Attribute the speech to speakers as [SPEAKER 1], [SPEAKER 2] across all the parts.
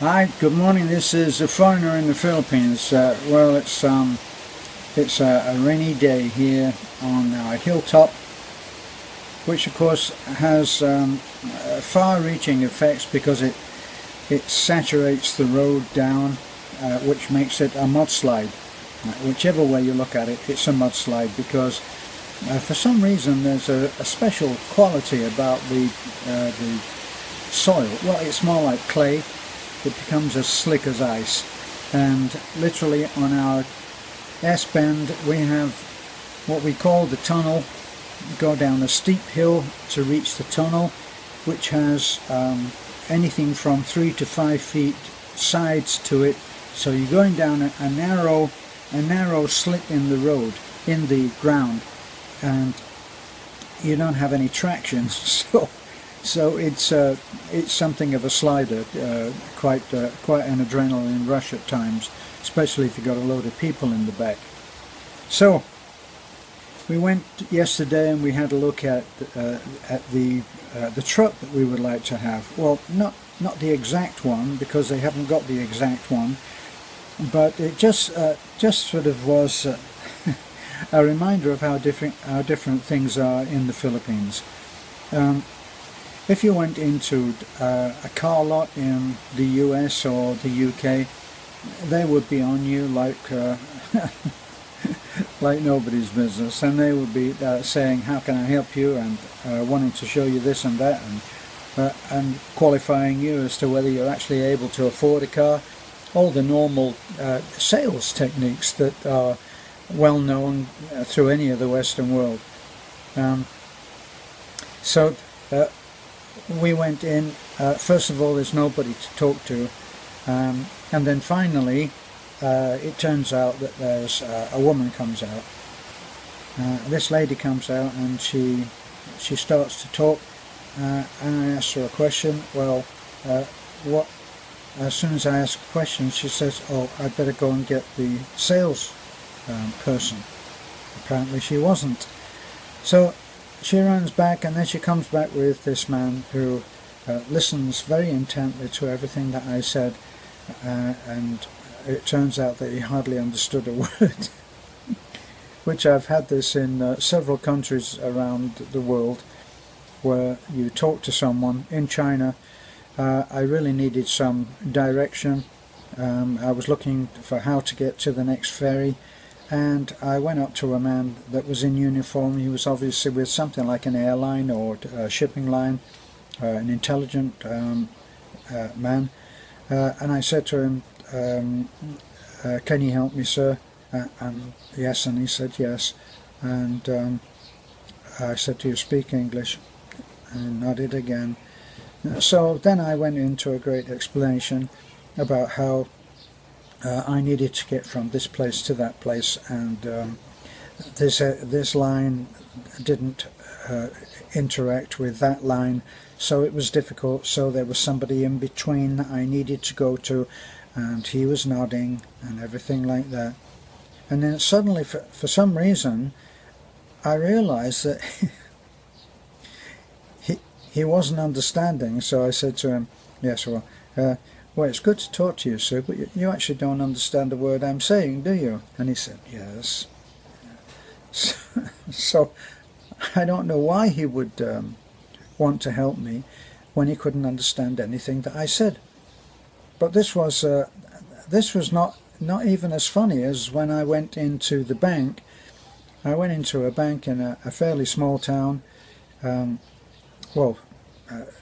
[SPEAKER 1] Hi, good morning. This is a foreigner in the Philippines. Well, it's a rainy day here on our hilltop, which of course has far-reaching effects because it saturates the road down, which makes it a mudslide. Whichever way you look at it, it's a mudslide because for some reason there's a special quality about the soil. Well, it's more like clay. It becomes as slick as ice, and literally on our S-bend we have what we call the tunnel. You go down a steep hill to reach the tunnel, which has anything from 3 to 5 feet sides to it, so you're going down a narrow slit in the road, in the ground, and you don't have any traction, so it's something of a slider, quite an adrenaline rush at times, especially if you've got a load of people in the back. So we went yesterday and we had a look at the truck that we would like to have. Well, not the exact one, because they haven't got the exact one, but it just sort of was a reminder of how different things are in the Philippines. If you went into a car lot in the US or the UK, they would be on you like like nobody's business, and they would be saying, how can I help you, and wanting to show you this and that, and qualifying you as to whether you're actually able to afford a car. All the normal sales techniques that are well known through any of the Western world. So we went in. First of all, there's nobody to talk to, and then finally it turns out that there's a woman comes out. This lady comes out and she starts to talk, and I asked her a question. Well, as soon as I ask a question, she says, oh, I'd better go and get the sales person. Apparently she wasn't. So she runs back, and then she comes back with this man who listens very intently to everything that I said, and it turns out that he hardly understood a word, which I've had this in several countries around the world, where you talk to someone. In China, I really needed some direction. I was looking for how to get to the next ferry, and I went up to a man that was in uniform. He was obviously with something like an airline or a shipping line, an intelligent man, and I said to him, can you help me, sir? Yes, and he said yes, and I said, do you speak English? And nodded again. So then I went into a great explanation about how I needed to get from this place to that place, and this line didn't interact with that line, so it was difficult. So there was somebody in between that I needed to go to, and he was nodding and everything like that. And then suddenly, for some reason, I realized that he wasn't understanding. So I said to him, yes, well, it's good to talk to you, sir, but you actually don't understand a word I'm saying, do you? And he said, yes. So I don't know why he would want to help me when he couldn't understand anything that I said. But this was not even as funny as when I went into the bank. I went into a bank in a fairly small town.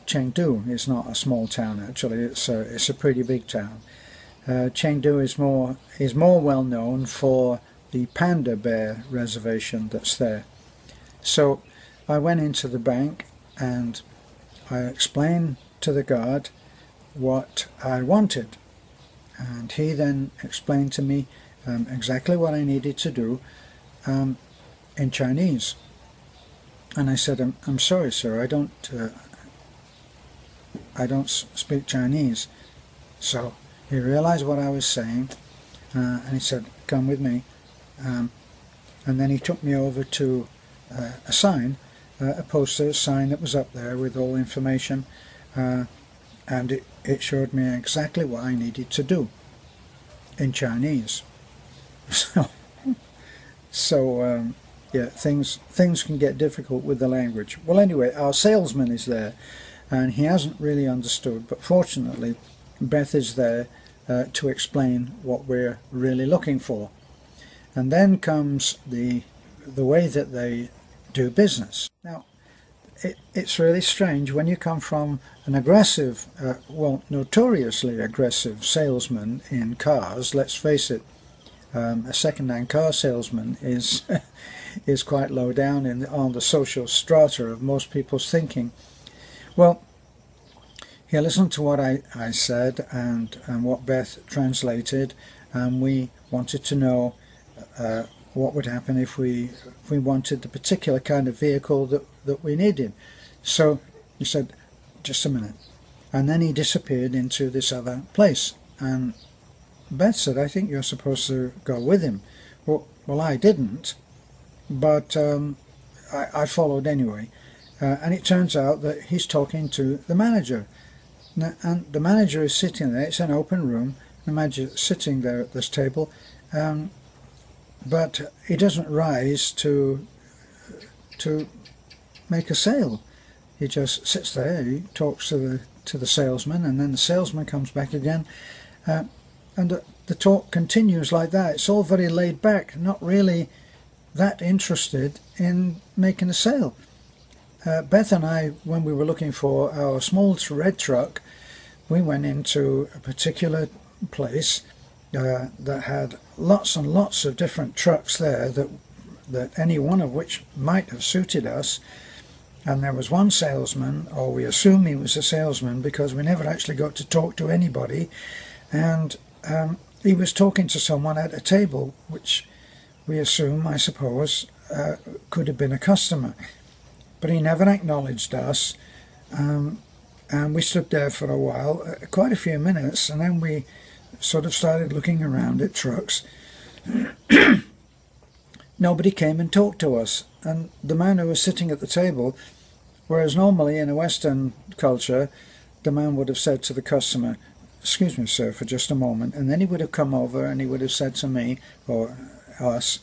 [SPEAKER 1] Chengdu is not a small town, actually. It's a pretty big town. Chengdu is more well known for the panda bear reservation that's there. So I went into the bank and I explained to the guard what I wanted, and he then explained to me exactly what I needed to do in Chinese. And I said, I'm sorry, sir, I don't speak Chinese. So he realized what I was saying, and he said, come with me. And then he took me over to a sign, a poster sign that was up there with all information, and it showed me exactly what I needed to do in Chinese. So yeah, things can get difficult with the language. Well, anyway, our salesman is there, and he hasn't really understood, but fortunately Beth is there to explain what we're really looking for. And then comes the way that they do business. Now, it's really strange when you come from an aggressive, well, notoriously aggressive salesman in cars. Let's face it, a second-hand car salesman is is quite low down on the social strata of most people's thinking. Well, he listened to what I said and what Beth translated, and we wanted to know what would happen if we wanted the particular kind of vehicle that we needed. So he said, just a minute. And then he disappeared into this other place. And Beth said, I think you're supposed to go with him. Well, I didn't, but I followed anyway. And it turns out that he's talking to the manager. And the manager is sitting there. It's an open room. The manager is sitting there at this table. But he doesn't rise to make a sale. He just sits there. He talks to the salesman, and then the salesman comes back again, and the talk continues like that. It's all very laid back, not really that interested in making a sale. Beth and I, when we were looking for our small red truck, we went into a particular place that had lots and lots of different trucks there that any one of which might have suited us. And there was one salesman, or we assume he was a salesman because we never actually got to talk to anybody, and he was talking to someone at a table, which we assume, I suppose, could have been a customer. But he never acknowledged us, and we stood there for a while, quite a few minutes, and then we sort of started looking around at trucks. Nobody came and talked to us, and the man who was sitting at the table, whereas normally in a Western culture the man would have said to the customer, excuse me sir for just a moment, and then he would have come over and he would have said to me or us,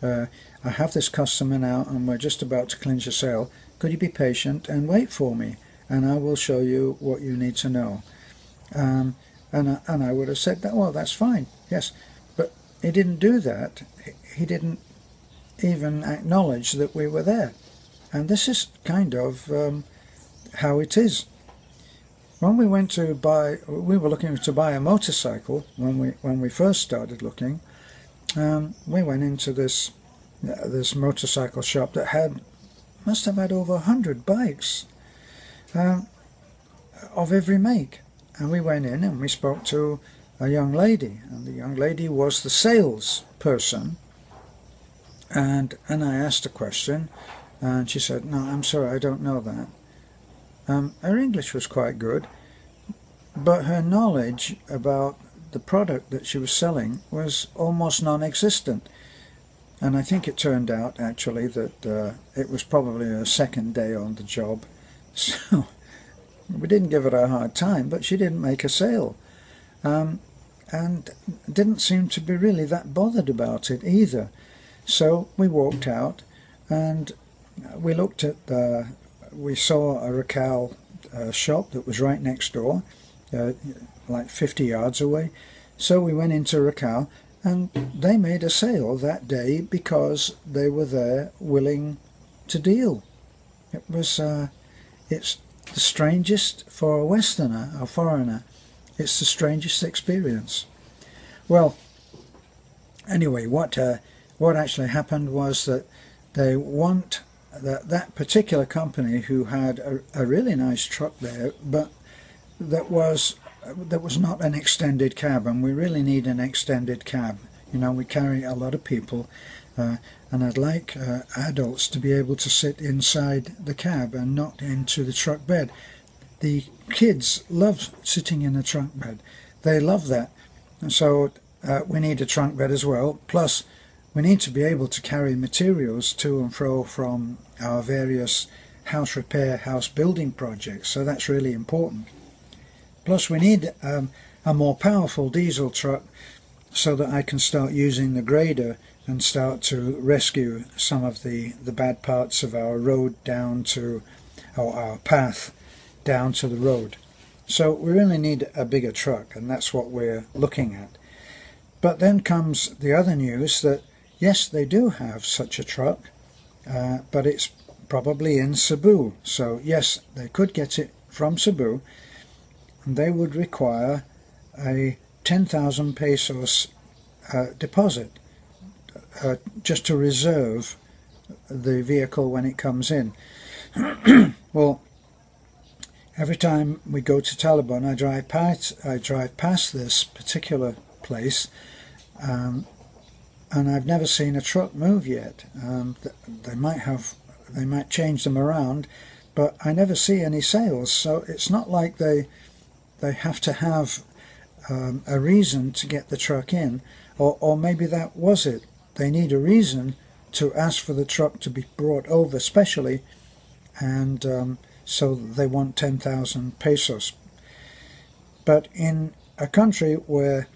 [SPEAKER 1] I have this customer now and we're just about to clinch a sale, could you be patient and wait for me and I will show you what you need to know. And I would have said that, well, that's fine, yes, but he didn't do that. He didn't even acknowledge that we were there. And this is kind of how it is. When we went to buy, we were looking to buy a motorcycle when we first started looking. We went into this motorcycle shop that must have had over 100 bikes of every make. And we went in and we spoke to a young lady, and the young lady was the salesperson. And I asked a question, and she said, no, I'm sorry, I don't know that. Her English was quite good, but her knowledge about the product that she was selling was almost non-existent. And I think it turned out, actually, that it was probably her second day on the job. So we didn't give her a hard time, but she didn't make a sale. And didn't seem to be really that bothered about it either. So we walked out and we looked at we saw a Racal shop that was right next door, like 50 yards away. So we went into Racal and they made a sale that day because they were there willing to deal. It was, it's the strangest for a Westerner, a foreigner, it's the strangest experience. Well, anyway, what actually happened was that they want that particular company who had a really nice truck there, but that was not an extended cab, and we really need an extended cab. You know, we carry a lot of people, and I'd like adults to be able to sit inside the cab and not into the truck bed. The kids love sitting in the trunk bed. They love that. And so we need a trunk bed as well. Plus, we need to be able to carry materials to and fro from our various house repair, house building projects. So that's really important. Plus we need a more powerful diesel truck so that I can start using the grader and start to rescue some of the bad parts of our road down to, or our path down to the road. So we really need a bigger truck, and that's what we're looking at. But then comes the other news that yes, they do have such a truck, but it's probably in Cebu. So yes, they could get it from Cebu, and they would require a 10,000 pesos deposit just to reserve the vehicle when it comes in. Well, every time we go to Talabon, I drive past this particular place, and I've never seen a truck move yet. They might change them around, but I never see any sales. So it's not like they have to have a reason to get the truck in, or maybe that was it. They need a reason to ask for the truck to be brought over specially, and so they want 10,000 pesos. But in a country where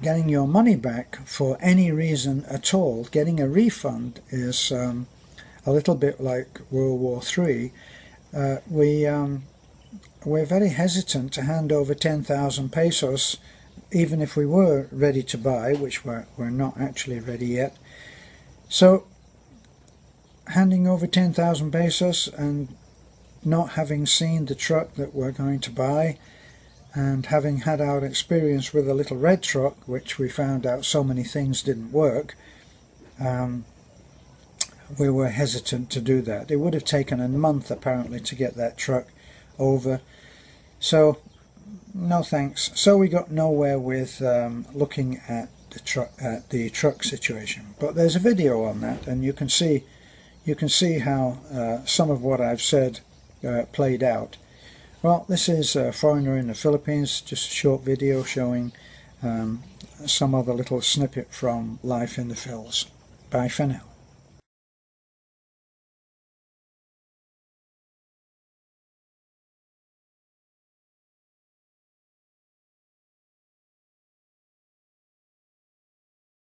[SPEAKER 1] getting your money back for any reason at all, getting a refund, is a little bit like World War III, we're very hesitant to hand over 10,000 pesos, even if we were ready to buy, which we're not actually ready yet. So handing over 10,000 pesos and not having seen the truck that we're going to buy, and having had our experience with a little red truck, which we found out so many things didn't work, we were hesitant to do that. It would have taken a month apparently to get that truck over, so no thanks. So we got nowhere with looking at the truck situation. But there's a video on that, and you can see how some of what I've said played out. Well, this is a foreigner in the Philippines, just a short video showing some other little snippet from life in the Phils. Bye for now.